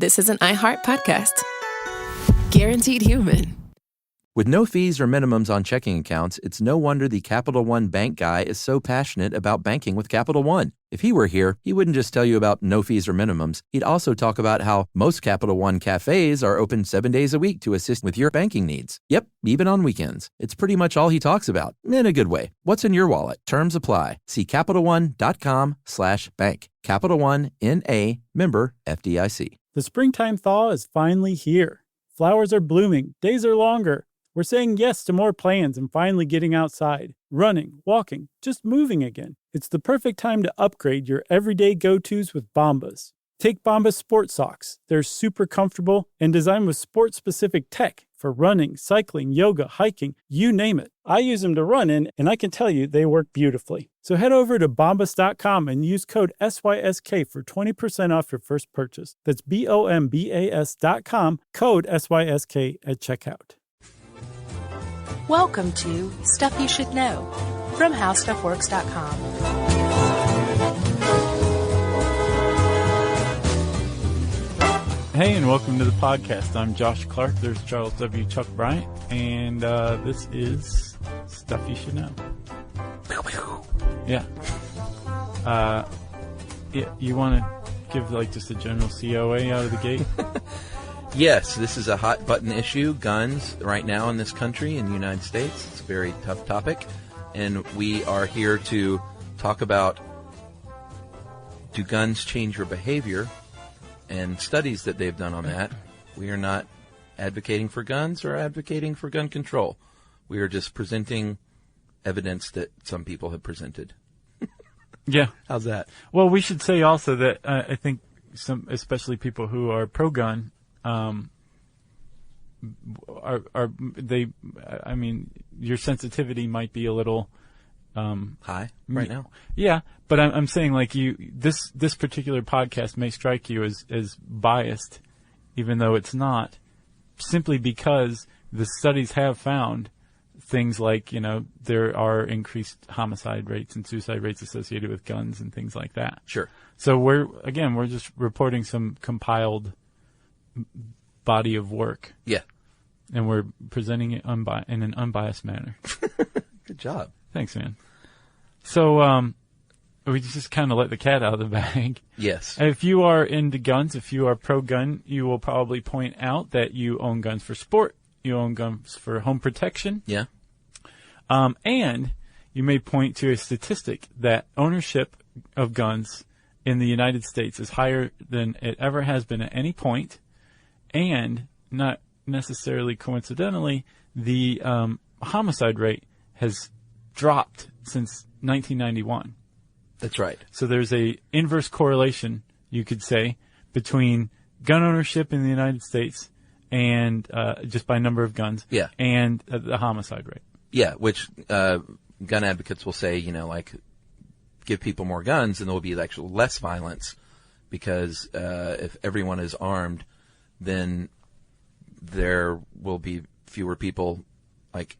this is an iHeart podcast. Guaranteed human. With no fees or minimums on checking accounts, it's no wonder the Capital One bank guy is so passionate about banking with Capital One. If he were here, he wouldn't just tell you about no fees or minimums. He'd also talk about how most Capital One cafes are open 7 days a week to assist with your banking needs. Yep, even on weekends. It's pretty much all he talks about, in a good way. What's in your wallet? Terms apply. See CapitalOne.com/bank. Capital One, N.A., member FDIC. The springtime thaw is finally here. Flowers are blooming. Days are longer. We're saying yes to more plans and finally getting outside, running, walking, just moving again. It's the perfect time to upgrade your everyday go-tos with Bombas. Take Bombas sports socks. They're super comfortable and designed with sport-specific tech for running, cycling, yoga, hiking, you name it. I use them to run in, and I can tell you they work beautifully. So head over to bombas.com and use code SYSK for 20% off your first purchase. That's BOMBAS.com, code SYSK at checkout. Welcome to Stuff You Should Know from HowStuffWorks.com. Hey, and welcome to the podcast. I'm Josh Clark. There's Charles W. Chuck Bryant, and this is Stuff You Should Know. Yeah. You want to give just a general COA out of the gate? Yes, this is a hot button issue, guns, right now in this country, in the United States. It's a very tough topic, and we are here to talk about, do guns change your behavior, and studies that they've done on that. We are not advocating for guns or advocating for gun control. We are just presenting evidence that some people have presented. Yeah. How's that? Well, we should say also that I think some, especially people who are pro-gun, your sensitivity might be a little high right now. Yeah, but I'm saying this particular podcast may strike you as biased, even though it's not, simply because the studies have found things like, there are increased homicide rates and suicide rates associated with guns and things like that. Sure. So we're just reporting some compiled body of work. Yeah. And we're presenting it in an unbiased manner. Good job. Thanks, man. So, we just kind of let the cat out of the bag. Yes. If you are into guns, if you are pro-gun, you will probably point out that you own guns for sport, you own guns for home protection. Yeah. And you may point to a statistic that ownership of guns in the United States is higher than it ever has been at any point. And not necessarily coincidentally, the homicide rate has dropped since 1991. That's right. So there's a inverse correlation, you could say, between gun ownership in the United States and just by number of guns, yeah, and the homicide rate. Yeah, which gun advocates will say, give people more guns and there will be actually less violence because if everyone is armed, then there will be fewer people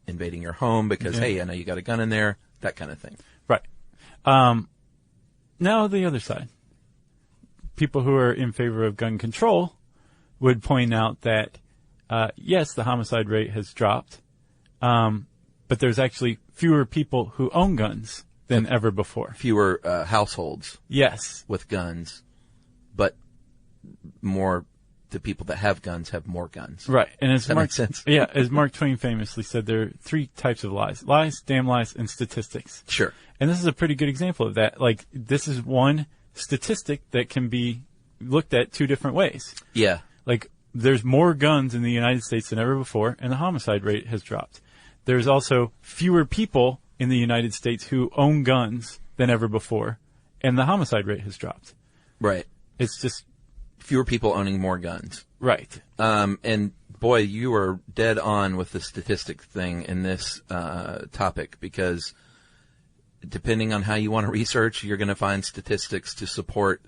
invading your home because, hey, I know you got a gun in there, that kind of thing. Right. Now the other side. People who are in favor of gun control would point out that, yes, the homicide rate has dropped, but there's actually fewer people who own guns than ever before. Fewer households. Yes. With guns, but more. The people that have guns have more guns. Right. And as that makes sense. Yeah, as Mark Twain famously said, there are three types of lies. Lies, damn lies, and statistics. Sure. And this is a pretty good example of that. This is one statistic that can be looked at two different ways. Yeah. There's more guns in the United States than ever before, and the homicide rate has dropped. There's also fewer people in the United States who own guns than ever before, and the homicide rate has dropped. Right. It's just fewer people owning more guns. Right. And boy, you are dead on with the statistic thing in this topic because depending on how you want to research, you're going to find statistics to support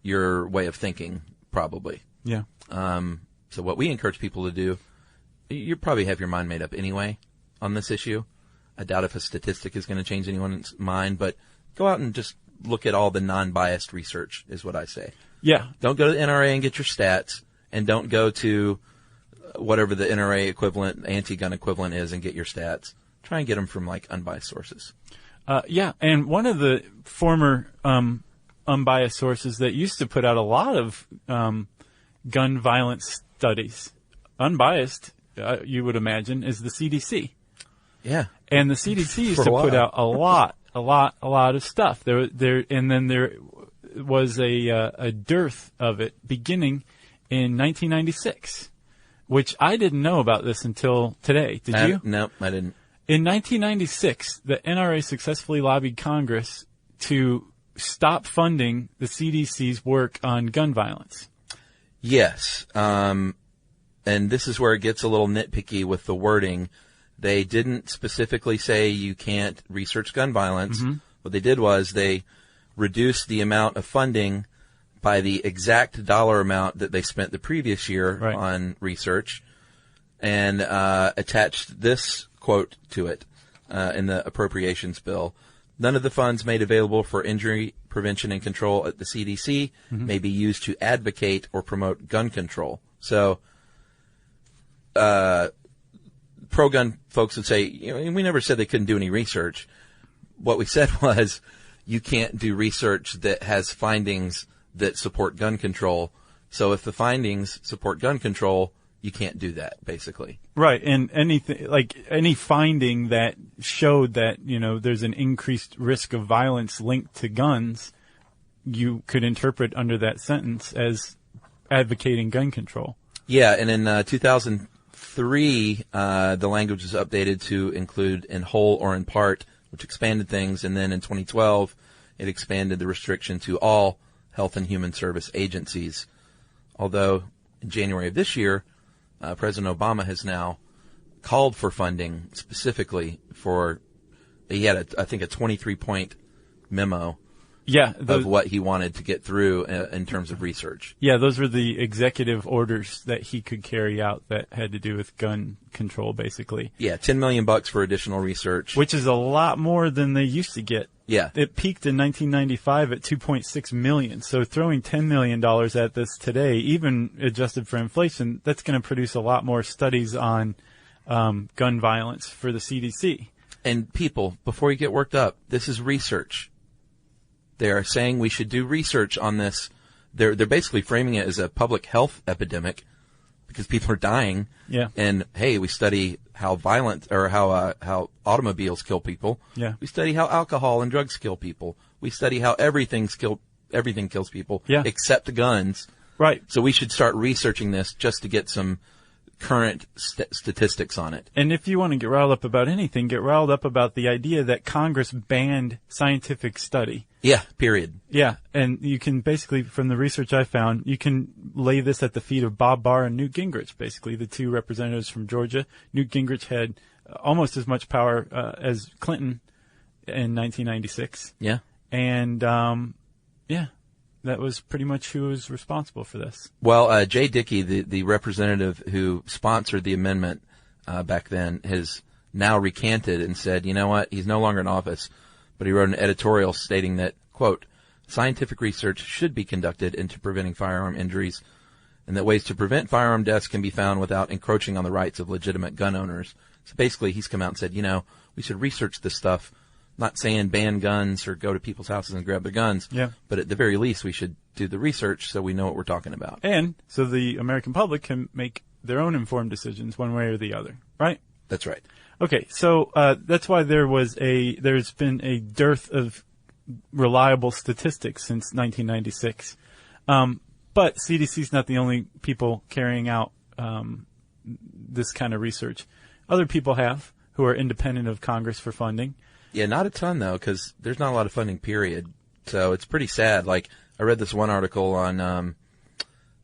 your way of thinking, probably. Yeah. So what we encourage people to do, you probably have your mind made up anyway on this issue. I doubt if a statistic is going to change anyone's mind, but go out and just look at all the non-biased research is what I say. Yeah. Don't go to the NRA and get your stats. and don't go to whatever the NRA equivalent, anti-gun equivalent is, and get your stats. Try and get them from like unbiased sources. Yeah, and one of the former unbiased sources that used to put out a lot of gun violence studies, unbiased, you would imagine, is the CDC. Yeah. And the CDC used to put out a lot of stuff. And then there was a dearth of it beginning in 1996, which I didn't know about this until today. Did you? No, I didn't. In 1996, the NRA successfully lobbied Congress to stop funding the CDC's work on gun violence. Yes. And this is where it gets a little nitpicky with the wording. They didn't specifically say you can't research gun violence. Mm-hmm. What they did was they reduced the amount of funding by the exact dollar amount that they spent the previous year on research, and attached this quote to it in the appropriations bill. None of the funds made available for injury prevention and control at the CDC may be used to advocate or promote gun control. So, pro-gun folks would say, we never said they couldn't do any research. What we said was, you can't do research that has findings that support gun control. So if the findings support gun control, you can't do that, basically. Right, and anything like any finding that showed that there's an increased risk of violence linked to guns, you could interpret under that sentence as advocating gun control. Yeah, and in 2003, the language was updated to include in whole or in part, which expanded things, and then in 2012, it expanded the restriction to all Health and Human Service agencies. Although in January of this year, President Obama has now called for funding specifically for, he had I think a 23-point memo of what he wanted to get through in terms of research. Yeah, those were the executive orders that he could carry out that had to do with gun control, basically. Yeah, $10 million for additional research. Which is a lot more than they used to get. Yeah. It peaked in 1995 at $2.6 million. So throwing $10 million at this today, even adjusted for inflation, that's going to produce a lot more studies on gun violence for the CDC. And people, before you get worked up, this is research. They are saying we should do research on this. They're basically framing it as a public health epidemic because people are dying. Yeah. And hey, we study how violent or how automobiles kill people. Yeah. We study how alcohol and drugs kill people. We study how everything kills people. Yeah. Except guns. Right. So we should start researching this just to get some current statistics on it. And if you want to get riled up about anything, get riled up about the idea that Congress banned scientific study. Yeah, period. Yeah, and you can basically, from the research I found, you can lay this at the feet of Bob Barr and Newt Gingrich, basically, the two representatives from Georgia. Newt Gingrich had almost as much power as Clinton in 1996. Yeah. And, that was pretty much who was responsible for this. Well, Jay Dickey, the representative who sponsored the amendment back then, has now recanted and said, you know what, he's no longer in office, but he wrote an editorial stating that, quote, scientific research should be conducted into preventing firearm injuries and that ways to prevent firearm deaths can be found without encroaching on the rights of legitimate gun owners. So basically, he's come out and said, we should research this stuff. Not saying ban guns or go to people's houses and grab their guns, but at the very least, we should do the research so we know what we're talking about. And so the American public can make their own informed decisions one way or the other, right? That's right. Okay, so that's why there's been a dearth of reliable statistics since 1996. But CDC's not the only people carrying out this kind of research. Other people have who are independent of Congress for funding. Yeah, not a ton, though, because there's not a lot of funding, period. So it's pretty sad. Like, I read this one article on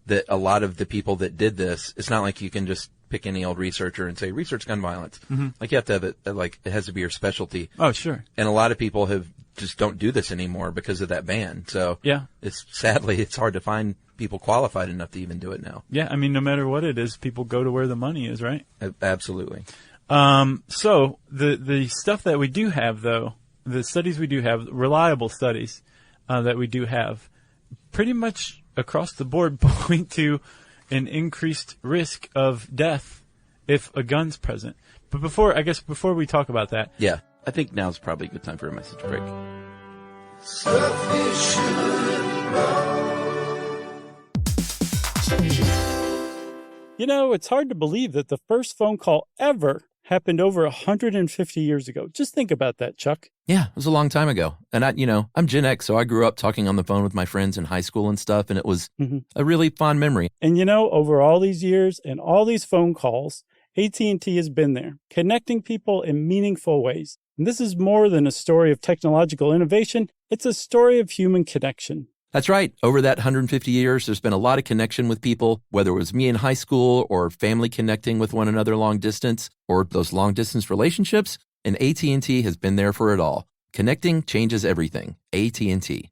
that a lot of the people that did this, it's not like you can just pick any old researcher and say, research gun violence. Mm-hmm. Like, you have to have it, like, it has to be your specialty. Oh, sure. And a lot of people just don't do this anymore because of that ban. So, yeah, sadly, it's hard to find people qualified enough to even do it now. Yeah, I mean, no matter what it is, people go to where the money is, right? Absolutely. So the stuff that we do have, though, the studies we do have, reliable studies that we do have, pretty much across the board point to an increased risk of death if a gun's present. But before we talk about that. Yeah, I think now's probably a good time for a message break. You know, it's hard to believe that the first phone call ever happened over 150 years ago. Just think about that, Chuck. Yeah, it was a long time ago. And I'm Gen X, so I grew up talking on the phone with my friends in high school and stuff, and it was a really fond memory. And over all these years and all these phone calls, AT&T has been there, connecting people in meaningful ways. And this is more than a story of technological innovation. It's a story of human connection. That's right. Over that 150 years, there's been a lot of connection with people, whether it was me in high school or family connecting with one another long distance or those long distance relationships. And AT&T has been there for it all. Connecting changes everything. AT&T.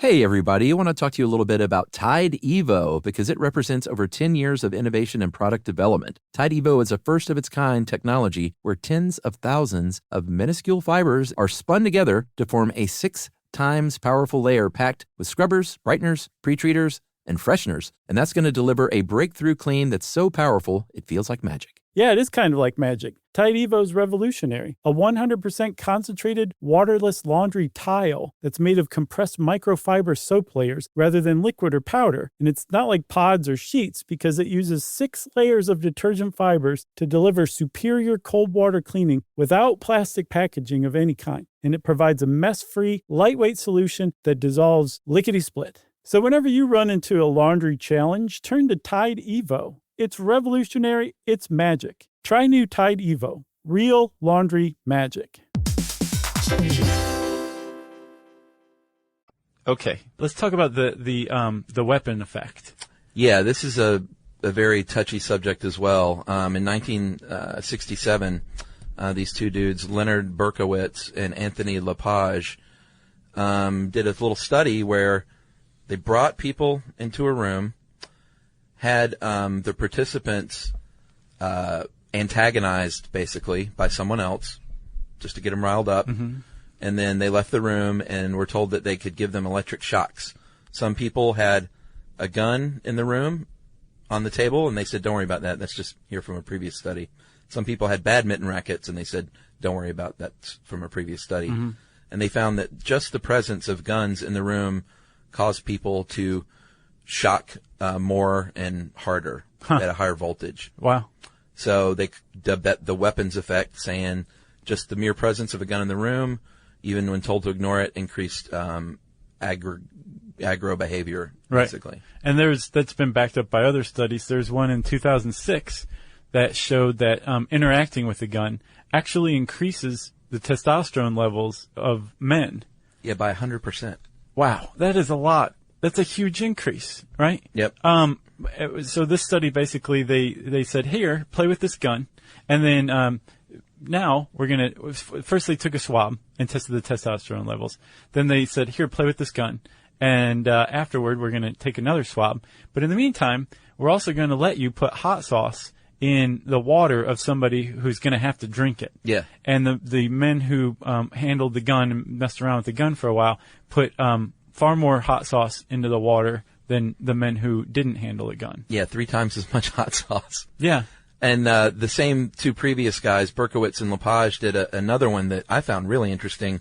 Hey, everybody. I want to talk to you a little bit about Tide Evo because it represents over 10 years of innovation and product development. Tide Evo is a first-of-its-kind technology where tens of thousands of minuscule fibers are spun together to form a 6 times powerful layer packed with scrubbers, brighteners, pre-treaters, and fresheners. And that's going to deliver a breakthrough clean that's so powerful, it feels like magic. Yeah, it is kind of like magic. Tide Evo is revolutionary. A 100% concentrated, waterless laundry tile that's made of compressed microfiber soap layers rather than liquid or powder. And it's not like pods or sheets because it uses 6 layers of detergent fibers to deliver superior cold water cleaning without plastic packaging of any kind. And it provides a mess-free, lightweight solution that dissolves lickety-split. So whenever you run into a laundry challenge, turn to Tide Evo. It's revolutionary. It's magic. Try new Tide Evo. Real laundry magic. Okay, let's talk about the weapon effect. Yeah, this is a very touchy subject as well. In 1967, these two dudes, Leonard Berkowitz and Anthony Lepage, did a little study where they brought people into a room, had the participants antagonized, basically, by someone else, just to get them riled up. Mm-hmm. And then they left the room and were told that they could give them electric shocks. Some people had a gun in the room on the table, and they said, don't worry about that. That's just here from a previous study. Some people had badminton rackets, and they said, don't worry about that from a previous study. Mm-hmm. And they found that just the presence of guns in the room caused people to shock more and harder at a higher voltage. Wow. So they dubbed that the weapons effect, saying just the mere presence of a gun in the room, even when told to ignore it, increased aggro behavior, basically. Right. And that's been backed up by other studies. There's one in 2006 that showed that interacting with a gun actually increases the testosterone levels of men. Yeah, by 100%. Wow, that is a lot. That's a huge increase, right? Yep. So this study basically they said, here, play with this gun, and then now we're gonna first they took a swab and tested the testosterone levels. Then they said, here, play with this gun, and afterward we're gonna take another swab. But in the meantime, we're also gonna let you put hot sauce in the water of somebody who's going to have to drink it. Yeah. And the men who handled the gun and messed around with the gun for a while put far more hot sauce into the water than the men who didn't handle a gun. Yeah, 3 times as much hot sauce. Yeah. And the same two previous guys, Berkowitz and Lepage, did another one that I found really interesting.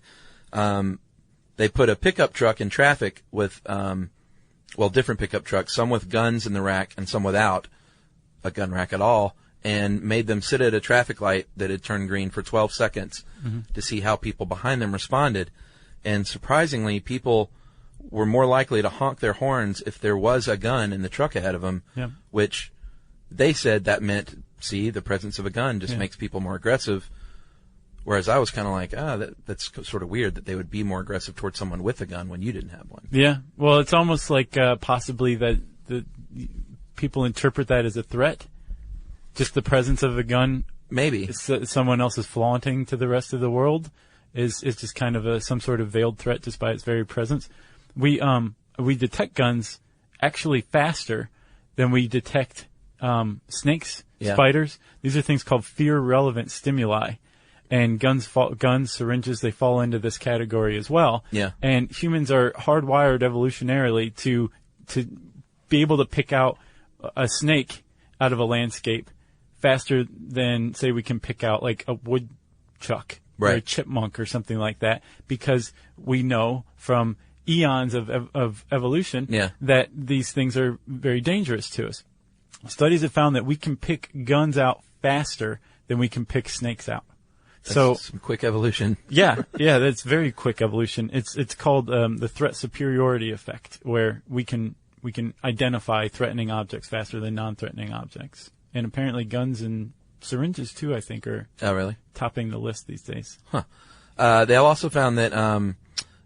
They put a pickup truck in traffic with, different pickup trucks, some with guns in the rack and some without a gun rack at all, and made them sit at a traffic light that had turned green for 12 seconds to see how people behind them responded. And surprisingly, people were more likely to honk their horns if there was a gun in the truck ahead of them, which they said that meant, see, the presence of a gun just makes people more aggressive. Whereas I was kind of like, that's sort of weird that they would be more aggressive towards someone with a gun when you didn't have one. Yeah. Well, it's almost like possibly that the people interpret that as a threat. Just the presence of a gun. Maybe. Someone else is flaunting to the rest of the world is just kind of some sort of veiled threat just by its very presence. We detect guns actually faster than we detect snakes, spiders. These are things called fear-relevant stimuli. And guns, syringes, they fall into this category as well. Yeah. And humans are hardwired evolutionarily to be able to pick out a snake out of a landscape faster than, say, we can pick out like a woodchuck or a chipmunk or something like that, because we know from eons of evolution that these things are very dangerous to us. Studies have found that we can pick guns out faster than we can pick snakes out. So some quick evolution. Yeah, that's very quick evolution. It's called the threat superiority effect, where we can identify threatening objects faster than non-threatening objects. And apparently guns and syringes too, I think, are topping the list these days. Huh. They also found that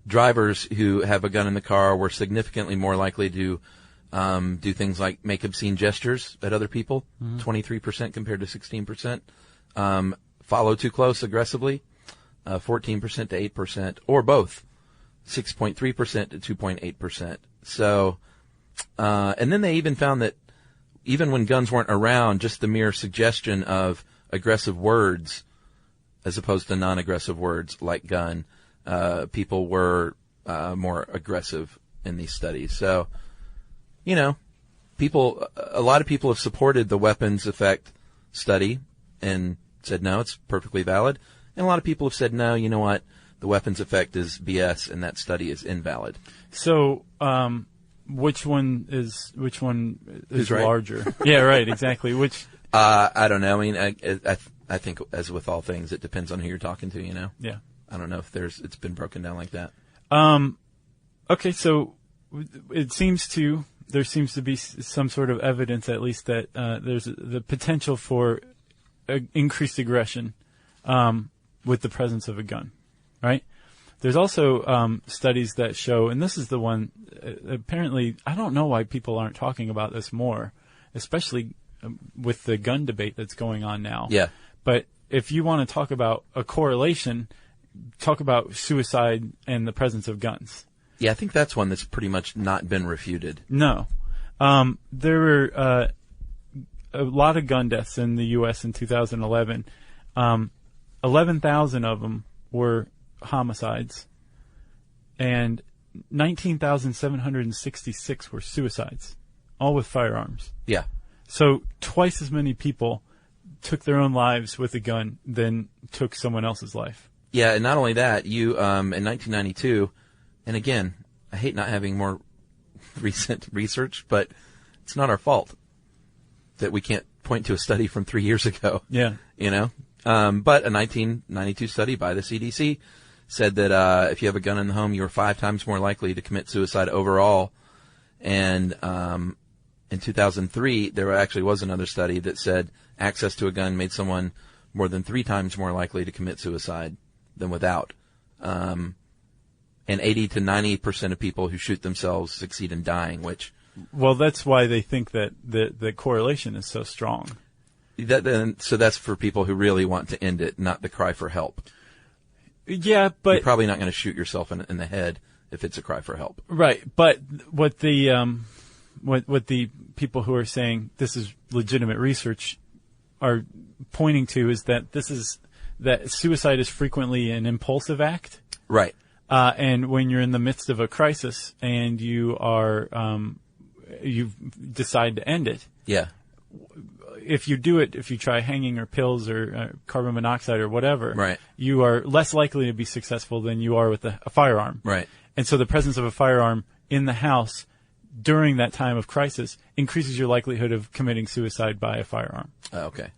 drivers who have a gun in the car were significantly more likely to do things like make obscene gestures at other people, 23% compared to 16%. Follow too close aggressively, 14% to 8%, or both, 6.3% to 2.8%. So, and then they even found that even when guns weren't around, just the mere suggestion of aggressive words, as opposed to non-aggressive words like gun, people were more aggressive in these studies. So, you know, a lot of people have supported the weapons effect study and said, no, it's perfectly valid. And a lot of people have said, no, you know what? The weapons effect is BS and that study is invalid. So, which one is Who's right? larger? Yeah, right, exactly. Which? I don't know. I mean, I think as with all things, it depends on who you're talking to, you know? Yeah. I don't know if it's been broken down like that. Okay, so there seems to be some sort of evidence, at least, that there's the potential for increased aggression with the presence of a gun, right? There's also studies that show, and this is the one, apparently, I don't know why people aren't talking about this more, especially with the gun debate that's going on now. Yeah. But if you want to talk about a correlation, talk about suicide and the presence of guns. Yeah, I think that's one that's pretty much not been refuted. No. There were a lot of gun deaths in the U.S. in 2011. 11,000 of them were homicides, and 19,766 were suicides, all with firearms. Yeah. So twice as many people took their own lives with a gun than took someone else's life. Yeah, and not only that, you in 1992, and again, I hate not having more recent research, but it's not our fault that we can't point to a study from 3 years ago. Yeah. You know? But a 1992 study by the CDC said that if you have a gun in the home, you're 5 times more likely to commit suicide overall. And in 2003, there actually was another study that said access to a gun made someone more than 3 times more likely to commit suicide than without. And 80 to 90% of people who shoot themselves succeed in dying, which... Well, that's why they think that the correlation is so strong. So that's for people who really want to end it, not the cry for help. Yeah, but... You're probably not going to shoot yourself in the head if it's a cry for help. Right, but what the people who are saying this is legitimate research are pointing to is that that suicide is frequently an impulsive act. Right. And when you're in the midst of a crisis and you decide to end it. Yeah. If you try hanging or pills or carbon monoxide or whatever, right, you are less likely to be successful than you are with a firearm. Right. And so the presence of a firearm in the house during that time of crisis increases your likelihood of committing suicide by a firearm. Oh, okay.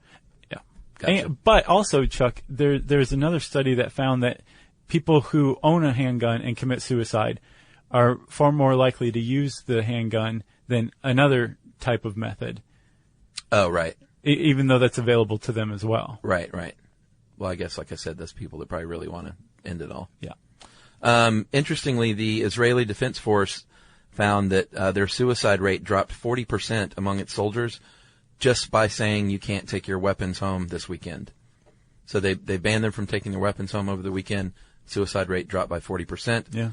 Yeah. Gotcha. But also, Chuck, there's another study that found that people who own a handgun and commit suicide are far more likely to use the handgun than another type of method. Oh, right. Even though that's available to them as well. Right, right. Well, I guess, like I said, that's people that probably really want to end it all. Yeah. Interestingly, the Israeli Defense Force found that their suicide rate dropped 40% among its soldiers just by saying you can't take your weapons home this weekend. So they banned them from taking their weapons home over the weekend. Suicide rate dropped by 40%. Yeah.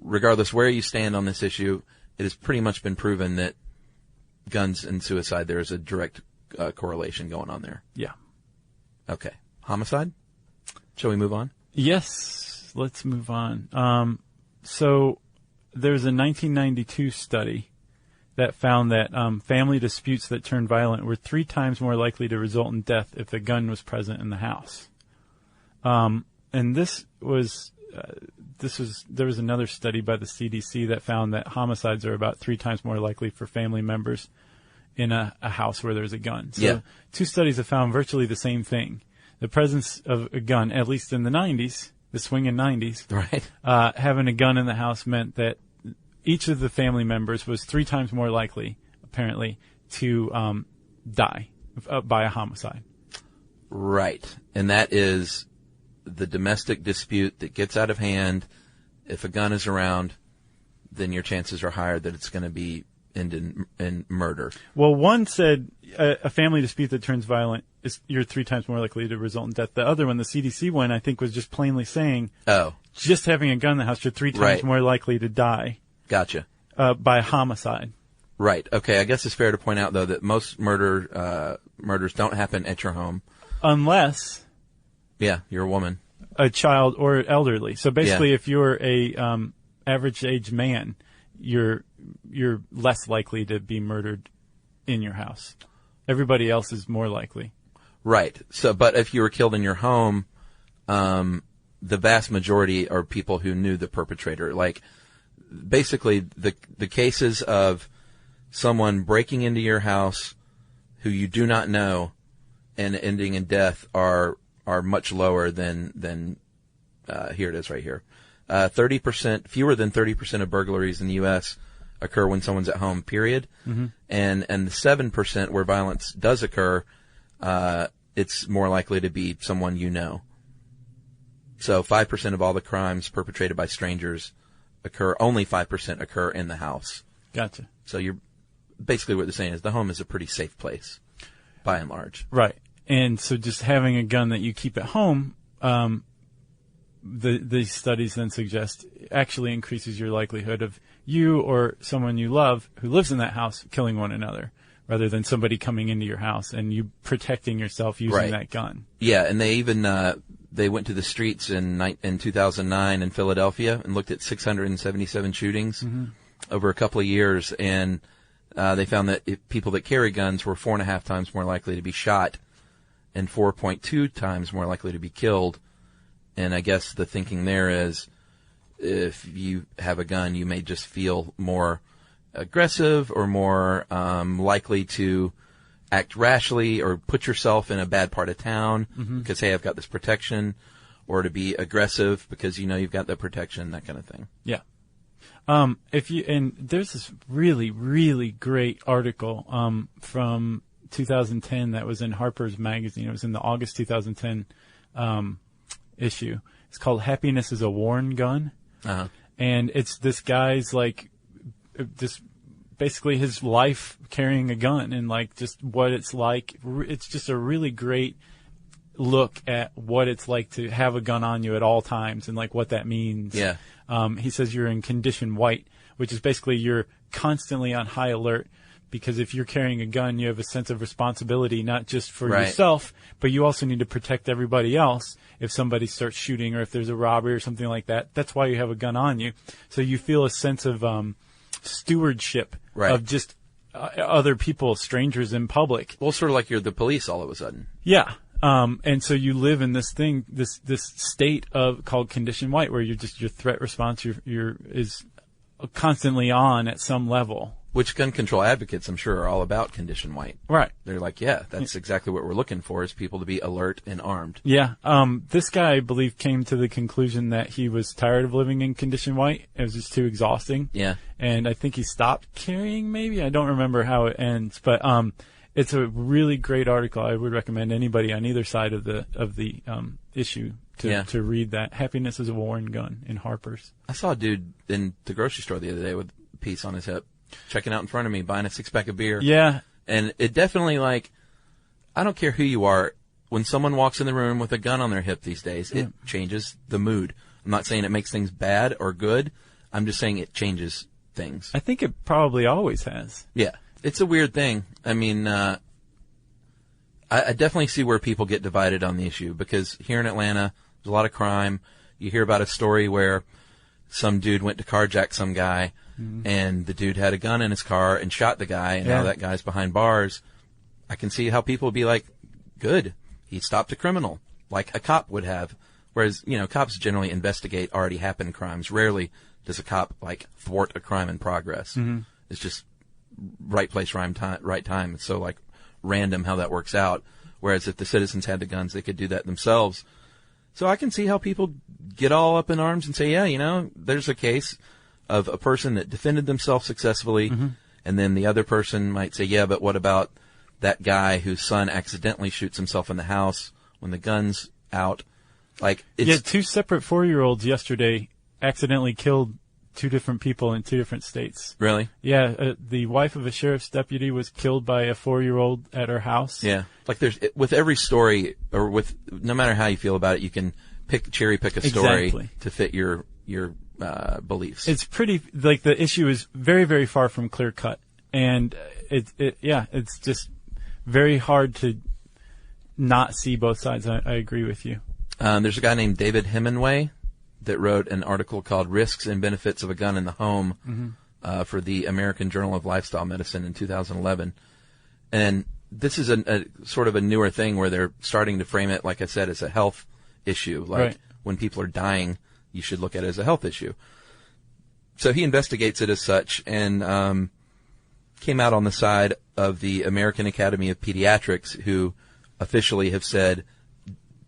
Regardless where you stand on this issue, it has pretty much been proven that guns and suicide, there is a direct correlation going on there. Yeah. Okay. Homicide? Shall we move on? Yes, let's move on. So there's a 1992 study that found that family disputes that turned violent were 3 times more likely to result in death if a gun was present in the house. And there was another study by the CDC that found that homicides are about 3 times more likely for family members in a house where there's a gun. So 2 studies have found virtually the same thing. The presence of a gun, at least in the 90s, the swinging 90s, right? Having a gun in the house meant that each of the family members was 3 times more likely, apparently, to die by a homicide. Right. And that is the domestic dispute that gets out of hand. If a gun is around, then your chances are higher that it's going to be end in murder. Well, one said a family dispute that turns violent you're 3 times more likely to result in death. The other one, the CDC one, I think was just plainly saying, just having a gun in the house, you're 3 times more likely to die. Gotcha. By homicide. Right. Okay. I guess it's fair to point out, though, that most murders don't happen at your home. Unless... Yeah, you're a woman. A child or elderly. So basically, if you're a average age man, you're less likely to be murdered in your house. Everybody else is more likely. Right. So, but if you were killed in your home, the vast majority are people who knew the perpetrator. Like, basically, the cases of someone breaking into your house who you do not know and ending in death are much lower than here it is right here. 30%, fewer than 30% of burglaries in the U.S. occur when someone's at home, period. Mm-hmm. And the 7% where violence does occur, it's more likely to be someone you know. So 5% of all the crimes perpetrated by strangers only 5% occur in the house. Gotcha. So you're basically what they're saying is the home is a pretty safe place, by and large. Right. And so just having a gun that you keep at home, the studies then suggest actually increases your likelihood of you or someone you love who lives in that house killing one another, rather than somebody coming into your house and you protecting yourself using that gun. Yeah, and they even they went to the streets in 2009 in Philadelphia and looked at 677 shootings over a couple of years, and they found that people that carry guns were 4.5 times more likely to be shot and 4.2 times more likely to be killed. And I guess the thinking there is if you have a gun, you may just feel more aggressive or more likely to act rashly or put yourself in a bad part of town because, hey, I've got this protection, or to be aggressive because you know you've got that protection, that kind of thing. Yeah. And there's this really, really great article from 2010 that was in Harper's Magazine. It was in the August 2010 issue. It's called "Happiness is a Worn Gun," and it's this guy's basically his life carrying a gun and just what it's like. It's just a really great look at what it's like to have a gun on you at all times and what that means. Yeah. He says you're in condition white, which is basically you're constantly on high alert, because if you're carrying a gun, you have a sense of responsibility, not just for yourself, but you also need to protect everybody else if somebody starts shooting or if there's a robbery or something like that. That's why you have a gun on you. So you feel a sense of stewardship of just other people, strangers in public. Well, sort of like you're the police all of a sudden. Yeah. And so you live in this thing, this state called condition white, where your threat response is constantly on at some level. Which gun control advocates, I'm sure, are all about condition white. Right. They're like, yeah, that's exactly what we're looking for, is people to be alert and armed. Yeah. This guy, I believe, came to the conclusion that he was tired of living in condition white. It was just too exhausting. Yeah. And I think he stopped carrying, maybe. I don't remember how it ends. But it's a really great article. I would recommend anybody on either side of the issue to read that. Happiness is a Worn Gun in Harper's. I saw a dude in the grocery store the other day with a piece on his hip, checking out in front of me, buying a 6-pack of beer. Yeah. And it definitely, I don't care who you are, when someone walks in the room with a gun on their hip these days, it changes the mood. I'm not saying it makes things bad or good. I'm just saying it changes things. I think it probably always has. Yeah. It's a weird thing. I mean, I definitely see where people get divided on the issue, because here in Atlanta, There's a lot of crime. You hear about a story where some dude went to carjack some guy, and the dude had a gun in his car and shot the guy, and now that guy's behind bars. I can see how people would be like, good, he stopped a criminal, like a cop would have. Whereas, cops generally investigate already happened crimes. Rarely does a cop, thwart a crime in progress. It's just right place, right time. It's so, random how that works out. Whereas if the citizens had the guns, they could do that themselves. So I can see how people get all up in arms and say, there's a case of a person that defended themselves successfully, and then the other person might say, yeah, but what about that guy whose son accidentally shoots himself in the house when the gun's out? Two separate 4-year-olds yesterday accidentally killed 2 different people in 2 different states. Really? Yeah, the wife of a sheriff's deputy was killed by a 4-year-old at her house. Yeah, with every story, or no matter how you feel about it, you can cherry pick a story to fit your beliefs. It's pretty, the issue is very, very far from clear cut, and it's just very hard to not see both sides. I agree with you. There's a guy named David Hemingway that wrote an article called Risks and Benefits of a Gun in the Home for the American Journal of Lifestyle Medicine in 2011. And this is a sort of a newer thing where they're starting to frame it, like I said, as a health issue. When people are dying, you should look at it as a health issue. So he investigates it as such and came out on the side of the American Academy of Pediatrics, who officially have said,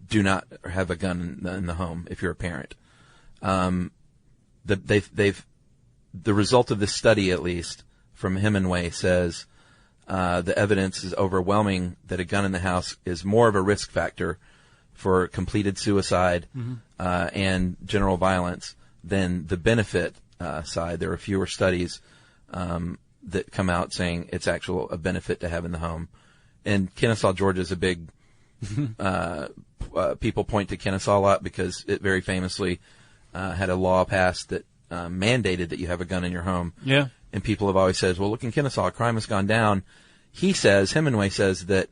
do not have a gun in the home if you're a parent. The result of this study, at least from Hemingway, says the evidence is overwhelming that a gun in the house is more of a risk factor for completed suicide and general violence than the benefit side. There are fewer studies that come out saying it's a benefit to have in the home. And Kennesaw, Georgia is a big people point to Kennesaw a lot because it very famously had a law passed that mandated that you have a gun in your home. Yeah. And people have always said, well, look, in Kennesaw, crime has gone down. Hemingway says that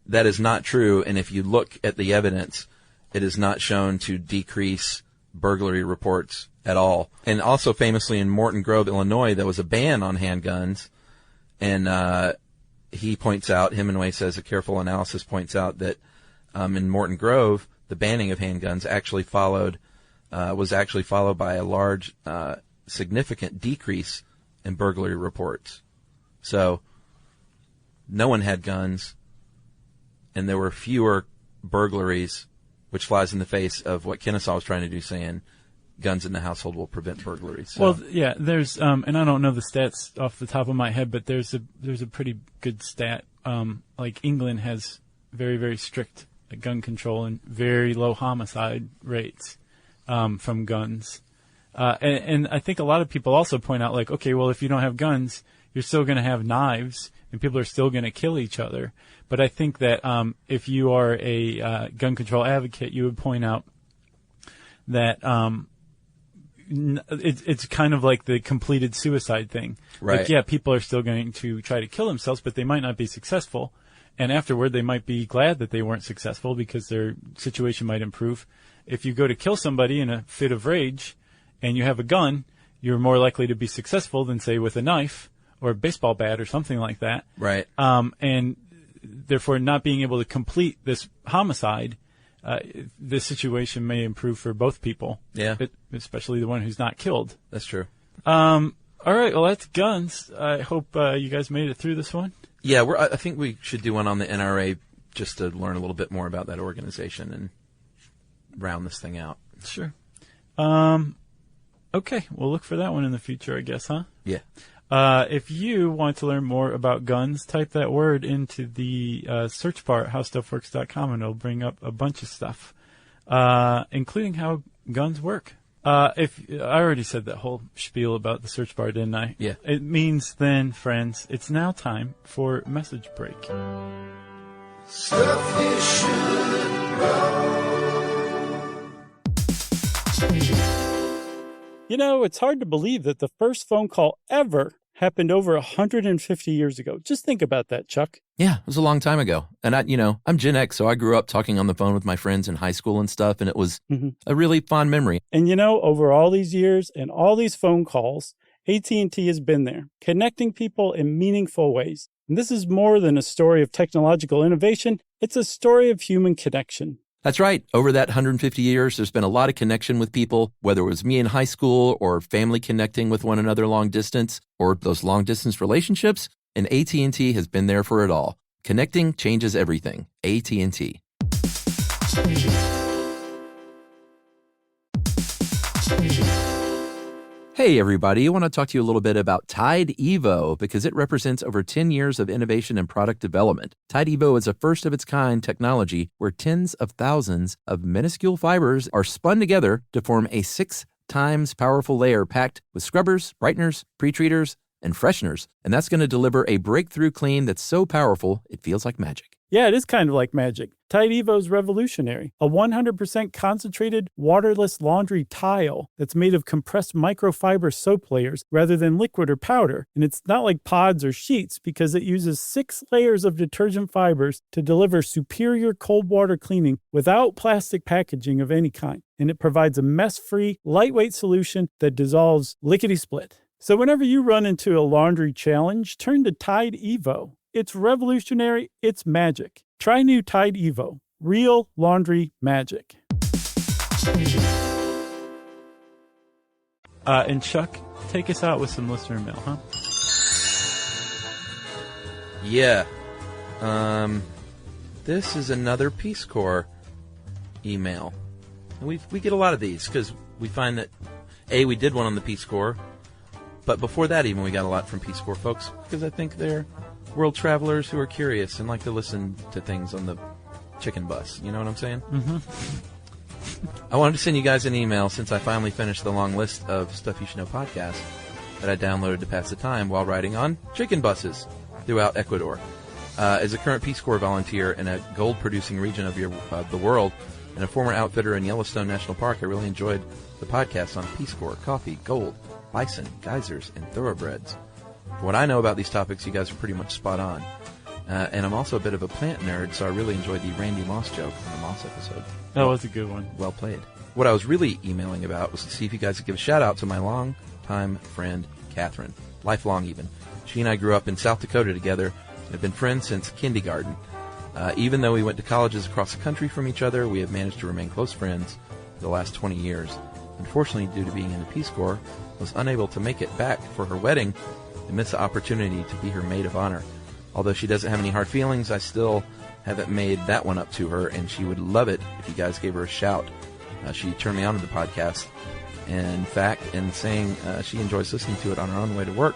is not true, and if you look at the evidence, it is not shown to decrease burglary reports at all. And also famously in Morton Grove, Illinois, there was a ban on handguns, and Hemingway says a careful analysis points out that in Morton Grove, the banning of handguns was actually followed by a large, significant decrease in burglary reports. So, no one had guns, and there were fewer burglaries, which flies in the face of what Kennesaw was trying to do, saying guns in the household will prevent burglaries. So. Well, yeah, there's, and I don't know the stats off the top of my head, but there's a pretty good stat. England has very, very strict gun control and very low homicide rates from guns. And I think a lot of people also point out, okay, well, if you don't have guns, you're still going to have knives, and people are still going to kill each other. But I think that if you are a gun control advocate, you would point out that it's kind of like the completed suicide thing. Right. People are still going to try to kill themselves, but they might not be successful. And afterward, they might be glad that they weren't successful because their situation might improve. If you go to kill somebody in a fit of rage and you have a gun, you're more likely to be successful than, say, with a knife or a baseball bat or something like that. Right. And therefore, not being able to complete this homicide, this situation may improve for both people. Yeah. Especially the one who's not killed. That's true. All right. Well, that's guns. I hope you guys made it through this one. Yeah, I think we should do one on the NRA just to learn a little bit more about that organization and round this thing out. Sure. Okay, we'll look for that one in the future, I guess, huh? Yeah. If you want to learn more about guns, type that word into the search bar at howstuffworks.com, and it'll bring up a bunch of stuff, including how guns work. If I already said that whole spiel about the search bar, didn't I? Yeah. It means then, friends, it's now time for message break. Stuff you should know. It's hard to believe that the first phone call ever happened over 150 years ago. Just think about that, Chuck. Yeah, it was a long time ago. And I'm Gen X, so I grew up talking on the phone with my friends in high school and stuff, and it was a really fond memory. And over all these years and all these phone calls, AT&T has been there, connecting people in meaningful ways. And this is more than a story of technological innovation. It's a story of human connection. That's right. Over that 150 years, there's been a lot of connection with people, whether it was me in high school or family connecting with one another long distance or those long distance relationships. And AT&T has been there for it all. Connecting changes everything. AT&T. Hey, everybody. I want to talk to you a little bit about Tide Evo because it represents over 10 years of innovation and product development. Tide Evo is a first-of-its-kind technology where tens of thousands of minuscule fibers are spun together to form a 6 times powerful layer packed with scrubbers, brighteners, pre-treaters, and fresheners. And that's going to deliver a breakthrough clean that's so powerful, it feels like magic. Yeah, it is kind of like magic. Tide Evo is revolutionary. A 100% concentrated, waterless laundry tile that's made of compressed microfiber soap layers rather than liquid or powder. And it's not like pods or sheets because it uses 6 layers of detergent fibers to deliver superior cold water cleaning without plastic packaging of any kind. And it provides a mess-free, lightweight solution that dissolves lickety-split. So whenever you run into a laundry challenge, turn to Tide Evo. It's revolutionary. It's magic. Try new Tide Evo. Real laundry magic. And Chuck, take us out with some listener mail, huh? Yeah. This is another Peace Corps email. And we get a lot of these because we find that, we did one on the Peace Corps. But before that even, we got a lot from Peace Corps folks because I think they're world travelers who are curious and like to listen to things on the chicken bus. You know what I'm saying? Mm-hmm. I wanted to send you guys an email since I finally finished the long list of Stuff You Should Know podcasts that I downloaded to pass the time while riding on chicken buses throughout Ecuador. As a current Peace Corps volunteer in a gold-producing region of the world and a former outfitter in Yellowstone National Park, I really enjoyed the podcast on Peace Corps, coffee, gold, bison, geysers, and thoroughbreds. For what I know about these topics, you guys are pretty much spot on. And I'm also a bit of a plant nerd, so I really enjoyed the Randy Moss joke from the Moss episode. That was a good one. Well played. What I was really emailing about was to see if you guys could give a shout-out to my long-time friend, Catherine. Lifelong, even. She and I grew up in South Dakota together and have been friends since kindergarten. Even though we went to colleges across the country from each other, we have managed to remain close friends for the last 20 years. Unfortunately, due to being in the Peace Corps, I was unable to make it back for her wedding and missed the opportunity to be her maid of honor. Although she doesn't have any hard feelings, I still haven't made that one up to her, and she would love it if you guys gave her a shout. She turned me on to the podcast, and in fact, in saying she enjoys listening to it on her own way to work,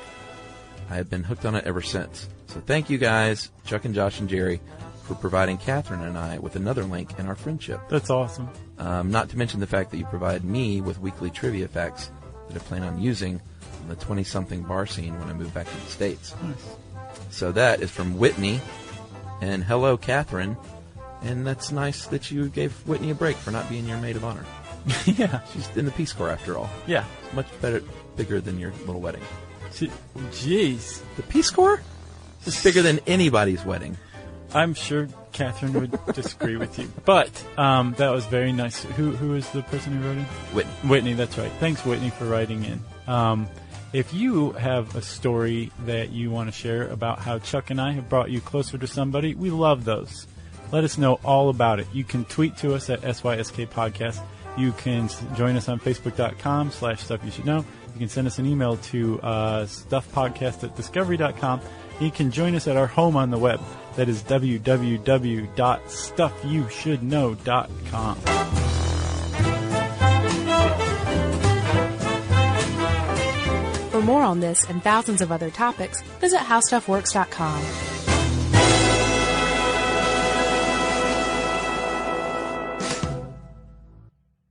I have been hooked on it ever since. So thank you guys, Chuck and Josh and Jerry, for providing Catherine and I with another link in our friendship. That's awesome. Not to mention the fact that you provide me with weekly trivia facts that I plan on using on the 20-something bar scene when I move back to the States. Nice. So that is from Whitney, and hello, Catherine. And that's nice that you gave Whitney a break for not being your maid of honor. Yeah. She's in the Peace Corps after all. Yeah. It's much bigger than your little wedding. Jeez. The Peace Corps is bigger than anybody's wedding. I'm sure Catherine would disagree with you. But that was very nice. Who is the person who wrote in? Whitney. Whitney, that's right. Thanks, Whitney, for writing in. If you have a story that you want to share about how Chuck and I have brought you closer to somebody, we love those. Let us know all about it. You can tweet to us at SYSK Podcast. You can join us on Facebook.com/Stuff You Should Know. You can send us an email to stuffpodcast@discovery.com. You can join us at our home on the web. That is www.stuffyoushouldknow.com. For more on this and thousands of other topics, visit howstuffworks.com.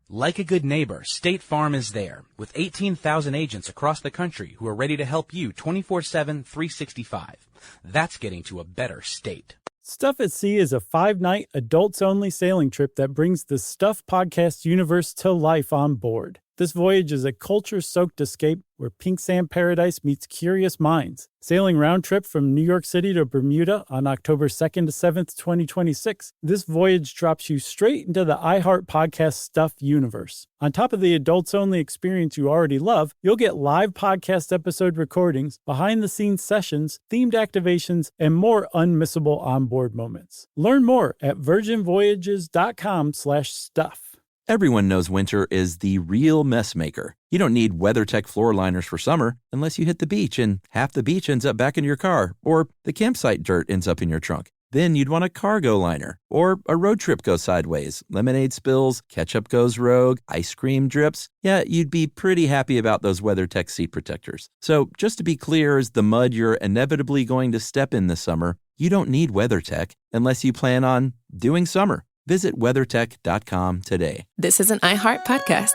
Like a good neighbor, State Farm is there, with 18,000 agents across the country who are ready to help you 24/7, 365. That's getting to a better state. Stuff at Sea is a 5-night, adults-only sailing trip that brings the Stuff Podcast universe to life on board. This voyage is a culture-soaked escape where pink sand paradise meets curious minds. Sailing round trip from New York City to Bermuda on October 2nd to 7th, 2026, this voyage drops you straight into the iHeart Podcast Stuff universe. On top of the adults-only experience you already love, you'll get live podcast episode recordings, behind-the-scenes sessions, themed activations, and more unmissable onboard moments. Learn more at virginvoyages.com/stuff. Everyone knows winter is the real mess maker. You don't need WeatherTech floor liners for summer unless you hit the beach and half the beach ends up back in your car, or the campsite dirt ends up in your trunk. Then you'd want a cargo liner, or a road trip goes sideways, lemonade spills, ketchup goes rogue, ice cream drips. Yeah, you'd be pretty happy about those WeatherTech seat protectors. So just to be clear, as the mud you're inevitably going to step in this summer, you don't need WeatherTech unless you plan on doing summer. Visit WeatherTech.com today. This is an iHeart podcast.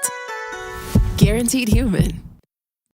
Guaranteed human.